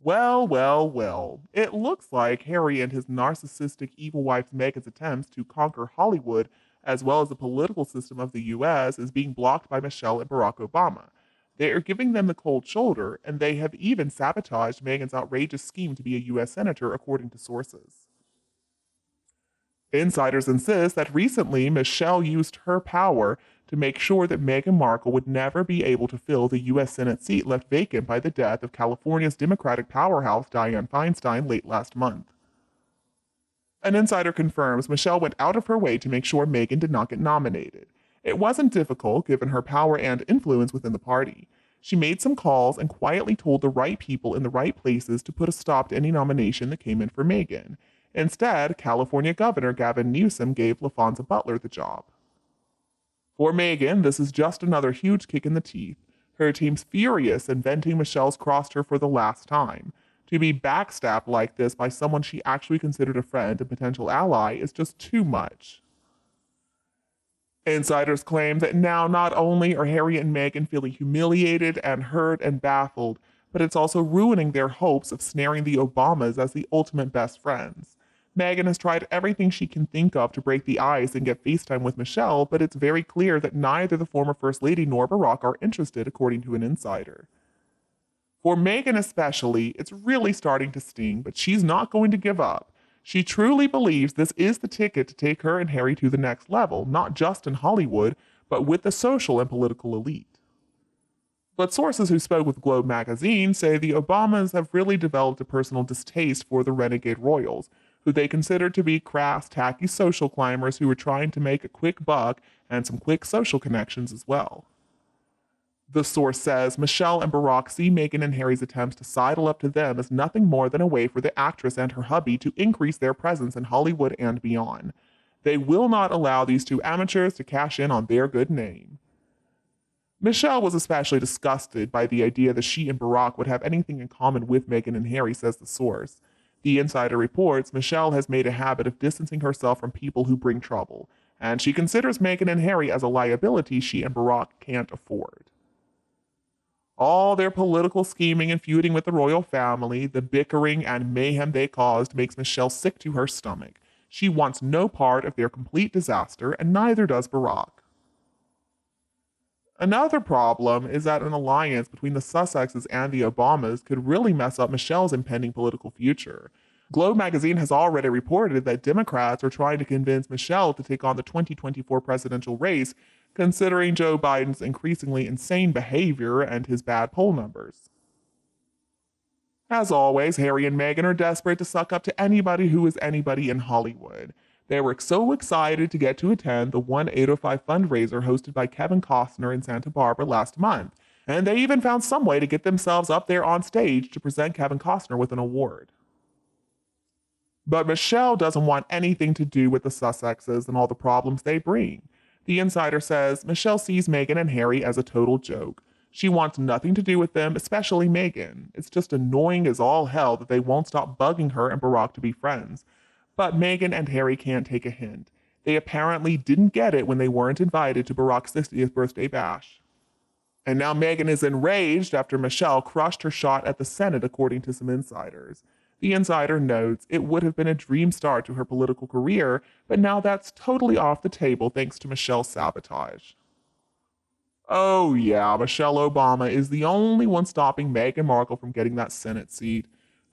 Well, well, well. It looks like Harry and his narcissistic evil wife Meghan's attempts to conquer Hollywood, as well as the political system of the US, is being blocked by Michelle and Barack Obama. They are giving them the cold shoulder, and they have even sabotaged Meghan's outrageous scheme to be a US senator, according to sources. Insiders insist that recently Michelle used her power to make sure that Meghan Markle would never be able to fill the U.S. Senate seat left vacant by the death of California's Democratic powerhouse Dianne Feinstein late last month. An insider confirms Michelle went out of her way to make sure Meghan did not get nominated. It wasn't difficult given her power and influence within the party. She made some calls and quietly told the right people in the right places to put a stop to any nomination that came in for Meghan. Instead, California Governor Gavin Newsom gave LaFonza Butler the job. For Meghan, this is just another huge kick in the teeth. Her team's furious and venting Michelle's crossed her for the last time. To be backstabbed like this by someone she actually considered a friend and potential ally is just too much. Insiders claim that now not only are Harry and Meghan feeling humiliated and hurt and baffled, but it's also ruining their hopes of snaring the Obamas as the ultimate best friends. Meghan has tried everything she can think of to break the ice and get FaceTime with Michelle, but it's very clear that neither the former First Lady nor Barack are interested, according to an insider. For Meghan especially, it's really starting to sting, but she's not going to give up. She truly believes this is the ticket to take her and Harry to the next level, not just in Hollywood, but with the social and political elite. But sources who spoke with Globe magazine say the Obamas have really developed a personal distaste for the renegade royals, who they consider to be crass, tacky social climbers who are trying to make a quick buck and some quick social connections as well. The source says Michelle and Barack see Meghan and Harry's attempts to sidle up to them as nothing more than a way for the actress and her hubby to increase their presence in Hollywood and beyond. They will not allow these two amateurs to cash in on their good name. Michelle was especially disgusted by the idea that she and Barack would have anything in common with Meghan and Harry, says the source. The insider reports Michelle has made a habit of distancing herself from people who bring trouble, and she considers Meghan and Harry as a liability she and Barack can't afford. All their political scheming and feuding with the royal family, the bickering and mayhem they caused makes Michelle sick to her stomach. She wants no part of their complete disaster, and neither does Barack. Another problem is that an alliance between the Sussexes and the Obamas could really mess up Michelle's impending political future. Globe magazine has already reported that Democrats are trying to convince Michelle to take on the 2024 presidential race, considering Joe Biden's increasingly insane behavior and his bad poll numbers. As always, Harry and Meghan are desperate to suck up to anybody who is anybody in Hollywood. They were so excited to get to attend the 1-805 fundraiser hosted by Kevin Costner in Santa Barbara last month, and they even found some way to get themselves up there on stage to present Kevin Costner with an award. But Michelle doesn't want anything to do with the Sussexes and all the problems they bring. The insider says Michelle sees Meghan and Harry as a total joke. She wants nothing to do with them, especially Meghan. It's just annoying as all hell that they won't stop bugging her and Barack to be friends. But Meghan and Harry can't take a hint. They apparently didn't get it when they weren't invited to Barack's 60th birthday bash. And now Meghan is enraged after Michelle crushed her shot at the Senate, according to some insiders. The insider notes it would have been a dream start to her political career, but now that's totally off the table thanks to Michelle's sabotage. Oh yeah, Michelle Obama is the only one stopping Meghan Markle from getting that Senate seat.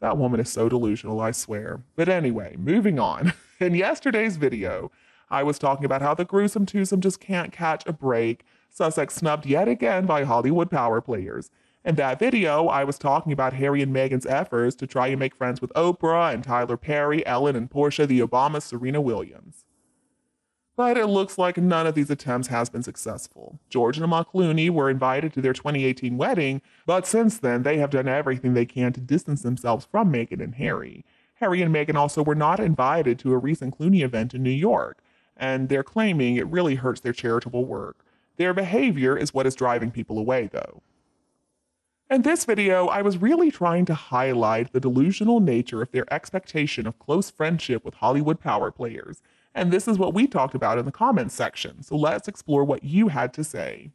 That woman is so delusional, I swear. But anyway, moving on. In yesterday's video, I was talking about how the gruesome twosome just can't catch a break, Sussex snubbed yet again by Hollywood power players. In that video, I was talking about Harry and Meghan's efforts to try and make friends with Oprah and Tyler Perry, Ellen and Portia, the Obamas, Serena Williams. But it looks like none of these attempts has been successful. George and Emma Clooney were invited to their 2018 wedding, but since then they have done everything they can to distance themselves from Meghan and Harry. Harry and Meghan also were not invited to a recent Clooney event in New York, and they're claiming it really hurts their charitable work. Their behavior is what is driving people away, though. In this video, I was really trying to highlight the delusional nature of their expectation of close friendship with Hollywood power players. And this is what we talked about in the comments section, so let's explore what you had to say.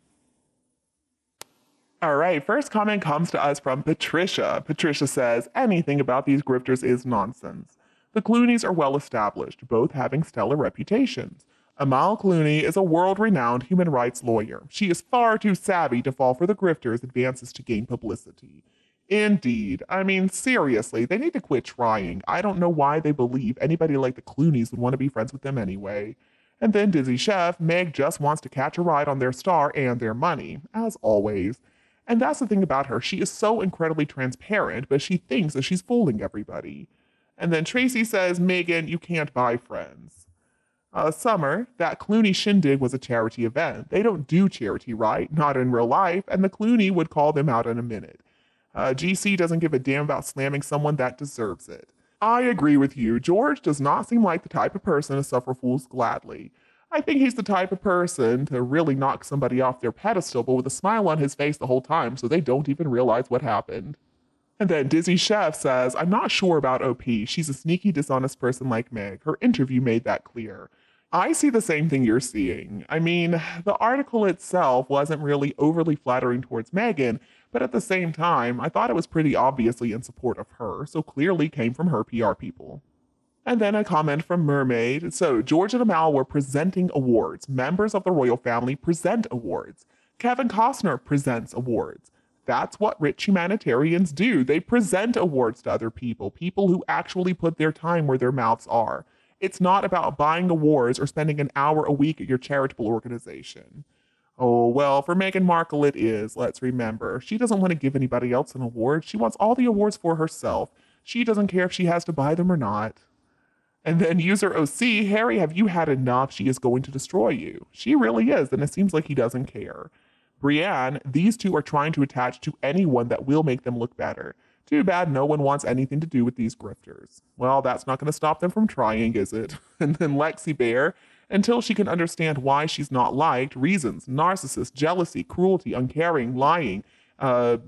All right, first comment comes to us from Patricia. Patricia says, anything about these grifters is nonsense. The Clooneys are well established, both having stellar reputations. Amal Clooney is a world-renowned human rights lawyer. She is far too savvy to fall for the grifters' advances to gain publicity. Indeed. I mean, seriously, they need to quit trying. I don't know why they believe anybody like the Clooneys would want to be friends with them anyway. And then Dizzy Chef, Meg just wants to catch a ride on their star and their money, as always. And that's the thing about her. She is so incredibly transparent, but she thinks that she's fooling everybody. And then Tracy says, Meghan, you can't buy friends. Summer, that Clooney shindig was a charity event. They don't do charity, right? Not in real life, and the Clooney would call them out in a minute. GC doesn't give a damn about slamming someone that deserves it. I agree with you. George does not seem like the type of person to suffer fools gladly. I think he's the type of person to really knock somebody off their pedestal, but with a smile on his face the whole time so they don't even realize what happened. And then Dizzy Chef says, I'm not sure about OP. She's a sneaky, dishonest person like Meg. Her interview made that clear. I see the same thing you're seeing. I mean, the article itself wasn't really overly flattering towards Meghan, but at the same time, I thought it was pretty obviously in support of her, so clearly came from her PR people. And then a comment from Mermaid. So, George and Amal were presenting awards. Members of the royal family present awards. Kevin Costner presents awards. That's what rich humanitarians do. They present awards to other people, people who actually put their time where their mouths are. It's not about buying awards or spending an hour a week at your charitable organization. Oh, well, for Meghan Markle it is, let's remember. She doesn't want to give anybody else an award. She wants all the awards for herself. She doesn't care if she has to buy them or not. And then user OC, Harry, have you had enough? She is going to destroy you. She really is, and it seems like he doesn't care. Brienne, these two are trying to attach to anyone that will make them look better. Too bad no one wants anything to do with these grifters. Well, that's not going to stop them from trying, is it? And then Lexi Bear, until she can understand why she's not liked, reasons, narcissist, jealousy, cruelty, uncaring, lying,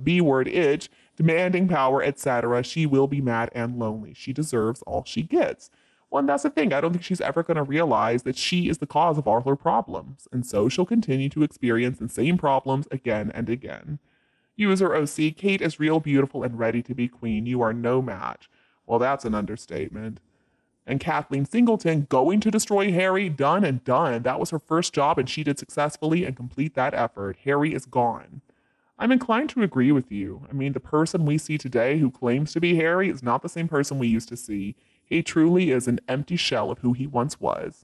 B-word itch, demanding power, etc., she will be mad and lonely. She deserves all she gets. Well, and that's the thing. I don't think she's ever going to realize that she is the cause of all her problems. And so she'll continue to experience the same problems again and again. User OC, Kate is real beautiful and ready to be queen. You are no match. Well, that's an understatement. And Kathleen Singleton, going to destroy Harry, done and done. That was her first job and she did successfully and complete that effort. Harry is gone. I'm inclined to agree with you. I mean, the person we see today who claims to be Harry is not the same person we used to see. He truly is an empty shell of who he once was.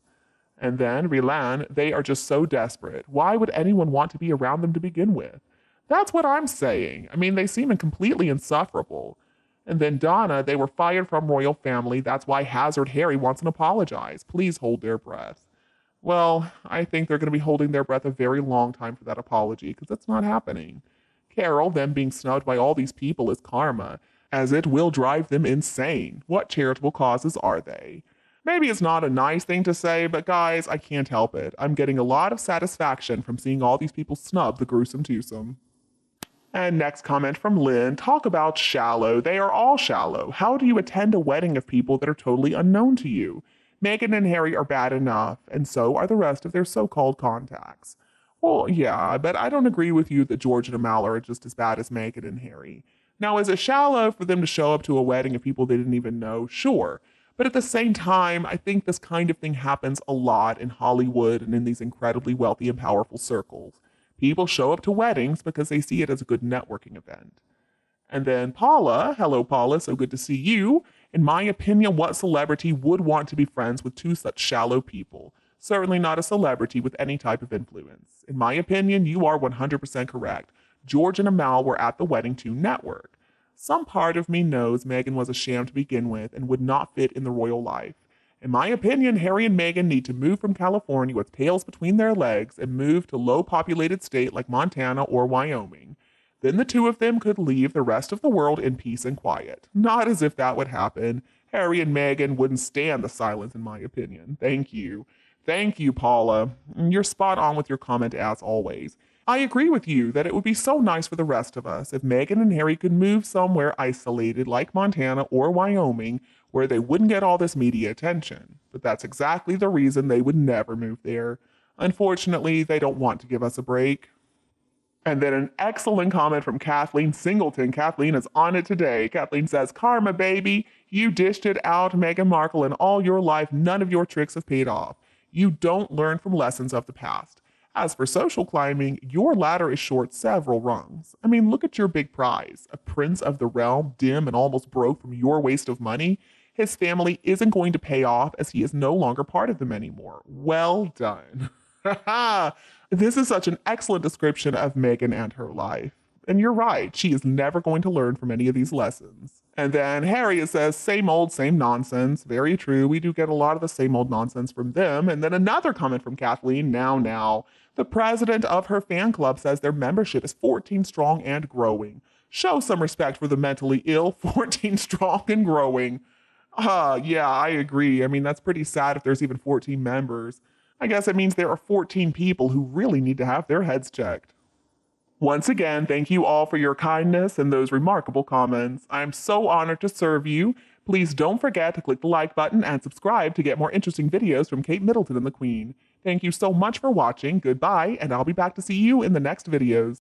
And then, Rilan, they are just so desperate. Why would anyone want to be around them to begin with? That's what I'm saying. I mean, they seem completely insufferable. And then Donna, they were fired from royal family. That's why Hazard Harry wants an apologize. Please hold their breath. Well, I think they're going to be holding their breath a very long time for that apology because it's not happening. Carol, them being snubbed by all these people is karma, as it will drive them insane. What charitable causes are they? Maybe it's not a nice thing to say, but guys, I can't help it. I'm getting a lot of satisfaction from seeing all these people snub the gruesome twosome. And next comment from Lynn, talk about shallow. They are all shallow. How do you attend a wedding of people that are totally unknown to you? Meghan and Harry are bad enough, and so are the rest of their so-called contacts. Well, yeah, but I don't agree with you that George and Amal are just as bad as Meghan and Harry. Now, is it shallow for them to show up to a wedding of people they didn't even know? Sure. But at the same time, I think this kind of thing happens a lot in Hollywood and in these incredibly wealthy and powerful circles. People show up to weddings because they see it as a good networking event. And then Paula, hello Paula, so good to see you. In my opinion, what celebrity would want to be friends with two such shallow people? Certainly not a celebrity with any type of influence. In my opinion, you are 100% correct. George and Amal were at the wedding to network. Some part of me knows Meghan was a sham to begin with and would not fit in the royal life. In my opinion, Harry and Meghan need to move from California with tails between their legs and move to low-populated state like Montana or Wyoming. Then the two of them could leave the rest of the world in peace and quiet. Not as if that would happen. Harry and Meghan wouldn't stand the silence, in my opinion. Thank you. Thank you, Paula. You're spot on with your comment as always. I agree with you that it would be so nice for the rest of us if Meghan and Harry could move somewhere isolated like Montana or Wyoming where they wouldn't get all this media attention. But that's exactly the reason they would never move there. Unfortunately, they don't want to give us a break. And then an excellent comment from Kathleen Singleton. Kathleen is on it today. Kathleen says, "Karma, baby. You dished it out, Meghan Markle, and all your life, none of your tricks have paid off. You don't learn from lessons of the past. As for social climbing, your ladder is short several rungs. I mean, look at your big prize. A prince of the realm, dim and almost broke from your waste of money. His family isn't going to pay off as he is no longer part of them anymore. Well done." This is such an excellent description of Meghan and her life. And you're right, she is never going to learn from any of these lessons. And then Harriet says, "Same old, same nonsense." Very true. We do get a lot of the same old nonsense from them. And then another comment from Kathleen, now. "The president of her fan club says their membership is 14 strong and growing. Show some respect for the mentally ill, 14 strong and growing." Yeah, I agree. I mean, that's pretty sad if there's even 14 members. I guess it means there are 14 people who really need to have their heads checked. Once again, thank you all for your kindness and those remarkable comments. I'm so honored to serve you. Please don't forget to click the like button and subscribe to get more interesting videos from Kate Middleton and the Queen. Thank you so much for watching. Goodbye, and I'll be back to see you in the next videos.